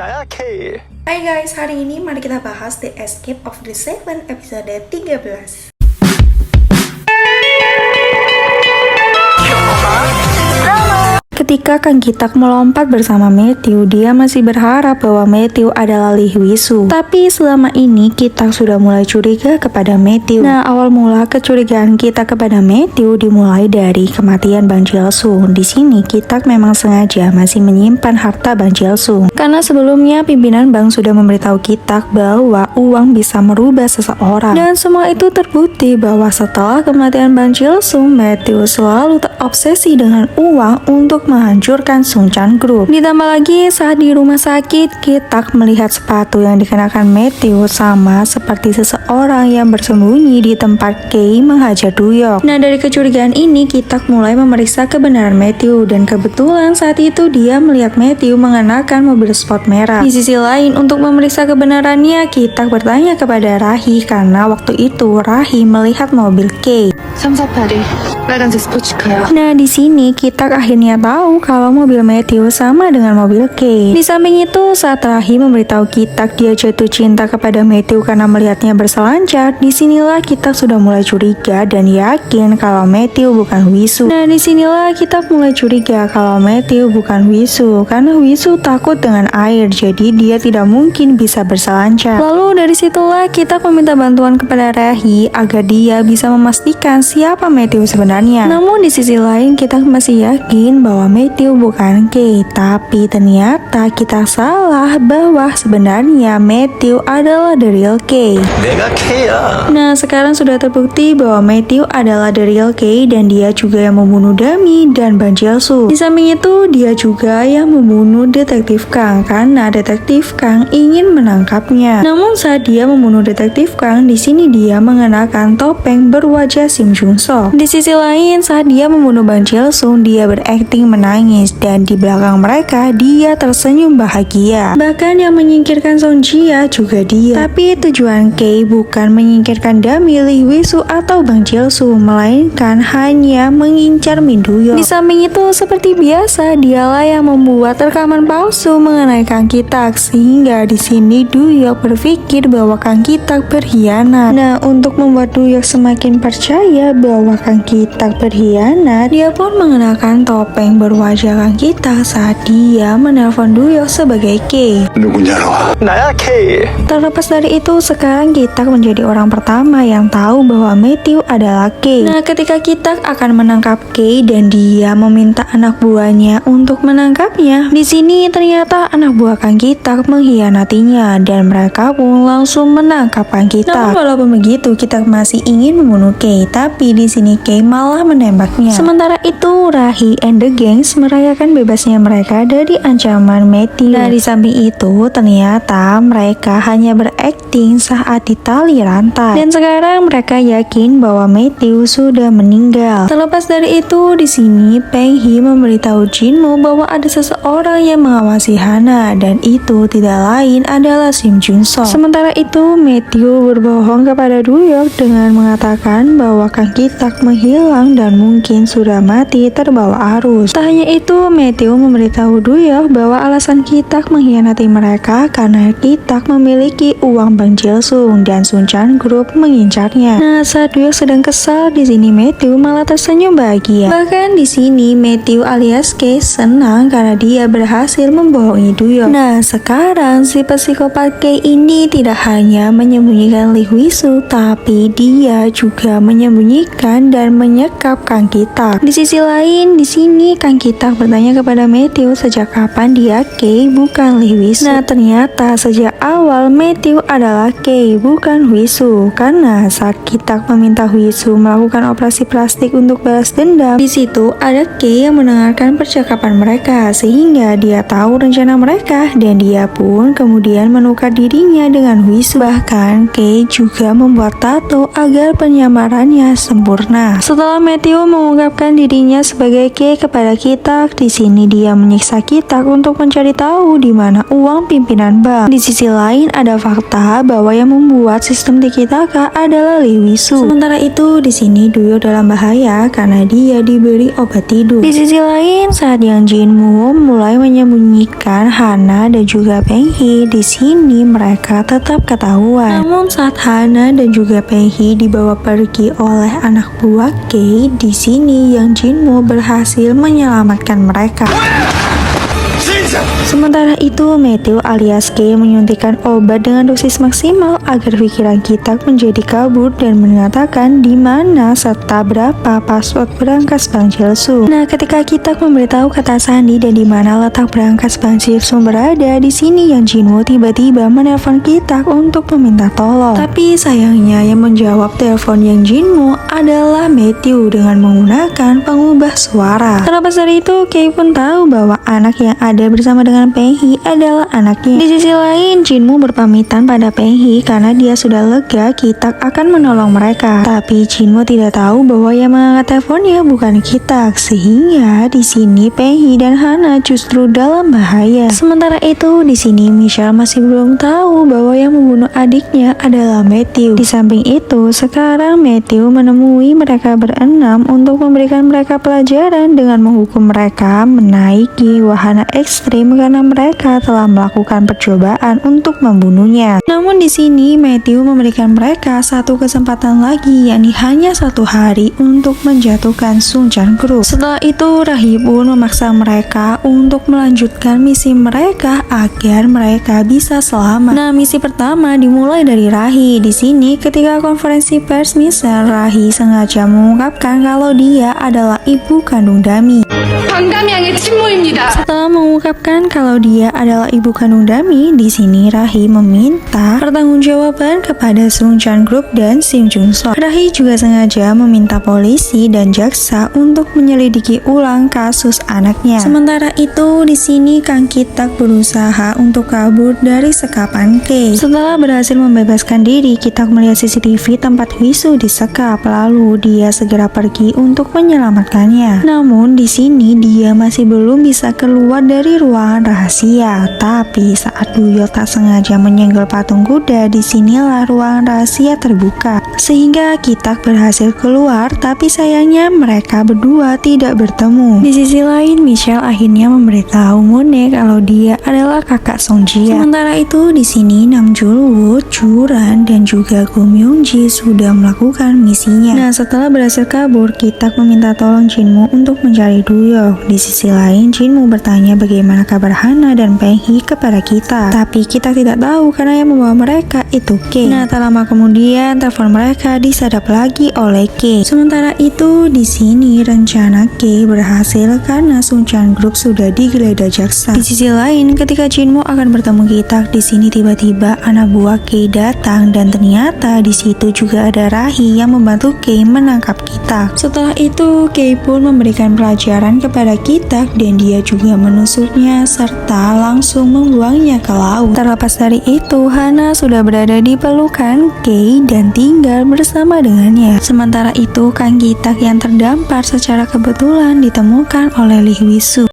Hai guys, hari ini mari kita bahas The Escape of the Seven episode 13. Ketika Kang Kitak melompat bersama Matthew, dia masih berharap bahwa Matthew adalah Lee Hwi-soo. Tapi selama ini Kitak sudah mulai curiga kepada Matthew. Nah, awal mula kecurigaan Kitak kepada Matthew dimulai dari kematian Bang Jae-sung. Di sini Kitak memang sengaja masih menyimpan harta Bang Jae-sung. Karena sebelumnya pimpinan bank sudah memberitahu Kitak bahwa uang bisa merubah seseorang. Dan semua itu terbukti bahwa setelah kematian Bang Jae-sung, Matthew selalu terobsesi dengan uang untuk menghancurkan Sungchan Group. Ditambah lagi saat di rumah sakit, Kitak melihat sepatu yang dikenakan Matthew sama seperti seseorang yang bersembunyi di tempat Kei menghajar Duyok. Nah, dari kecurigaan ini Kitak mulai memeriksa kebenaran Matthew, dan kebetulan saat itu dia melihat Matthew mengenakan mobil sport merah. Di sisi lain, untuk memeriksa kebenarannya, Kitak bertanya kepada Rahi karena waktu itu Rahi melihat mobil Kei. Nah, di sini Kitak akhirnya tahu kalau mobil Matthew sama dengan mobil Kei. Di samping itu, saat Rahi memberitahu Kitak dia jatuh cinta kepada Matthew karena melihatnya berselancar, disinilah Kitak sudah mulai curiga dan yakin kalau Matthew bukan Hwi-soo. Nah, disinilah Kitak mulai curiga kalau Matthew bukan Hwi-soo karena Hwi-soo takut dengan air, jadi dia tidak mungkin bisa berselancar. Lalu dari situlah Kitak meminta bantuan kepada Rahi agar dia bisa memastikan siapa Matthew sebenarnya. Namun di sisi lain Kitak masih yakin bahwa Matthew bukan Kei, tapi ternyata kita salah bahwa sebenarnya Matthew adalah the real Kei. Nah, sekarang sudah terbukti bahwa Matthew adalah the real Kei dan dia juga yang membunuh Dami dan Bang Jae-soo. Di samping itu, dia juga yang membunuh Detektif Kang karena Detektif Kang ingin menangkapnya. Namun saat dia membunuh Detektif Kang, di sini dia mengenakan topeng berwajah Sim Jung-sok. Di sisi lain, saat dia membunuh Bang Jae-sung, dia berakting menangis dan di belakang mereka dia tersenyum bahagia. Bahkan yang menyingkirkan Song Jia juga dia. Tapi tujuan Kei bukan menyingkirkan Dami, Lee Hwi-soo atau Bang Jae-soo, melainkan hanya mengincar Min Do-yeon. Di samping itu, seperti biasa, dialah yang membuat rekaman palsu mengenai Kang Kitak, sehingga di sini Do-yeon berpikir bahwa Kang Kitak berkhianat. Nah, untuk membuat Do-yeon semakin percaya bahwa Kang Kitak berkhianat, dia pun mengenakan topeng berwajah Kang Kitak saat dia menelpon Do-yeon sebagai Kei. Terlepas dari itu, sekarang Kitak menjadi orang pertama yang tahu bahwa Matthew adalah Kei. Nah, ketika Kitak akan menangkap Kei dan dia meminta anak buahnya untuk menangkapnya, di sini ternyata anak buah Kang Kitak mengkhianatinya dan mereka pun langsung menangkap Kang Kitak. Namun walaupun begitu, Kitak masih ingin membunuh Kei, tapi di sini Kei malah menembaknya. Sementara itu, Rahi and the Gangs merayakan bebasnya mereka dari ancaman Matthew. Nah, di samping itu ternyata mereka hanya berakting saat ditali rantai. Dan sekarang mereka yakin bahwa Matthew sudah meninggal. Terlepas dari itu, di sini Peng Hee memberitahu Jinmo bahwa ada seseorang yang mengawasi Hana dan itu tidak lain adalah Sim Jung-sok. Sementara itu, Matthew berbohong kepada Do-yeon dengan mengatakan bahwa Kang Kitak menghilang dan mungkin sudah mati terbawa arus. Tak hanya itu, Matthew memberitahu Do-yeon bahwa alasan Kitak mengkhianati mereka karena Kitak memiliki uang Bang Jae-sung dan Sungchan Group mengincarnya. Nah, saat Do-yeon sedang kesal, di sini Matthew malah tersenyum bahagia. Bahkan di sini Matthew alias Kei senang karena dia berhasil membohongi Do-yeon. Nah, sekarang si psikopat Kei ini tidak hanya menyembunyikan Lee Hwi-soo, tapi dia juga menyembunyikan dan menyekap Kang Kitak. Di sisi lain, di sini Kang Kitak bertanya kepada Matthew sejak kapan dia Kei bukan Lee Hwi-soo. Nah, ternyata sejak awal Matthew adalah Kei bukan Hwi-soo karena saat Kitak meminta Hwi-soo melakukan operasi plastik untuk balas dendam, di situ ada Kei yang mendengarkan percakapan mereka sehingga dia tahu rencana mereka dan dia pun kemudian menukar dirinya dengan Hwi-soo. Bahkan Kei juga membuat tato agar penyamarannya sempurna. Setelah Matthew mengungkapkan dirinya sebagai Kei kepada Kitak, Kitak. Di sini dia menyiksa Kitak untuk mencari tahu di mana uang pimpinan bank. Di sisi lain ada fakta bahwa yang membuat sistem Tiki-Taka adalah Lee Wi-soo. Sementara itu di sini Duyo dalam bahaya karena dia diberi obat tidur. Di sisi lain saat yang Jinwoo mulai menyembunyikan Hana dan juga Peng Hee, di sini mereka tetap ketahuan. Namun saat Hana dan juga Peng Hee dibawa pergi oleh anak buah Kay, di sini Yang Jinwoo berhasil menyelamatkan mereka. Sementara itu, Matthew alias Kay menyuntikkan obat dengan dosis maksimal agar pikiran Kitak menjadi kabur dan mengatakan di mana serta berapa password berangkas Bank Jilsung. Nah, ketika Kitak memberitahu kata sandi dan di mana letak berangkas Bank Jilsung berada, di sini Yang Jinwoo tiba-tiba menelpon Kitak untuk meminta tolong. Tapi sayangnya yang menjawab telepon Yang Jinwoo adalah Matthew dengan menggunakan pengubah suara. Terlepas dari itu, Kay pun tahu bahwa anak yang ada bersama dengan Peng Hee adalah anaknya. Di sisi lain, Jinwoo berpamitan pada Peng Hee karena dia sudah lega Kitak akan menolong mereka. Tapi Jinwoo tidak tahu bahwa yang mengangkat teleponnya bukan Kitak, sehingga di sini Peng Hee dan Hana justru dalam bahaya. Sementara itu, di sini Michelle masih belum tahu bahwa yang membunuh adiknya adalah Matthew. Di samping itu, sekarang Matthew menemui mereka berenam untuk memberikan mereka pelajaran dengan menghukum mereka menaiki wahana ekstrim karena mereka telah melakukan percobaan untuk membunuhnya. Namun di sini Matthew memberikan mereka satu kesempatan lagi, yakni hanya 1 hari untuk menjatuhkan Sung Chan Group. Setelah itu Rahi pun memaksa mereka untuk melanjutkan misi mereka agar mereka bisa selamat. Nah, misi pertama dimulai dari Rahi. Di sini ketika konferensi pers Michelle, Rahi sengaja mengungkapkan kalau dia adalah ibu kandung Dami. Setelah mengungkapkan kalau dia adalah ibu kandung Dami, di sini Rahi meminta pertanggungjawaban kepada Sung Chan Group dan Sim Jung Soo. Rahi juga sengaja meminta polisi dan jaksa untuk menyelidiki ulang kasus anaknya. Sementara itu, di sini Kang Kitak berusaha untuk kabur dari sekapan Kay. Setelah berhasil membebaskan diri, Kitak melihat CCTV tempat Wi-soo disekap, lalu dia segera pergi untuk menyelamatkannya. Namun di sini dia masih belum bisa keluar dari ruangan rahasia. Tapi saat Duyo tak sengaja menyenggol patung kuda, disinilah ruangan rahasia terbuka. Sehingga Kitak berhasil keluar, tapi sayangnya mereka berdua tidak bertemu. Di sisi lain, Michelle akhirnya memberitahu Moon-hae kalau dia adalah kakak Song Ji-hye. Sementara itu di sini Nam Jul-woo, Ju-ran dan juga Go Myung-ji sudah melakukan misinya. Nah, setelah berhasil kabur, Kitak meminta tolong Jinwoo untuk mencari Duyo. Di sisi lain, Jinwoo bertanya bagaimana kabar Hana dan Peng Hee kepada Kitak. Tapi Kitak tidak tahu karena yang membawa mereka itu Kay. Nah, tak lama kemudian telepon mereka disadap lagi oleh Kay. Sementara itu di sini rencana Kay berhasil karena Sung Chan Group sudah digeledah jaksa. Di sisi lain, ketika Jinwoo akan bertemu Kitak, di sini tiba-tiba anak buah Kay datang dan ternyata di situ juga ada Rahi yang membantu Kay menangkap Kitak. Setelah itu, Kay pun memberikan pelajaran kepada Kitak dan dia juga menusuknya serta langsung membuangnya ke laut. Terlepas dari itu, Hana sudah berada di pelukan Kay dan tinggal bersama dengannya. Sementara itu, Kang Kitak yang terdampar secara kebetulan ditemukan oleh Lee Wi-soo.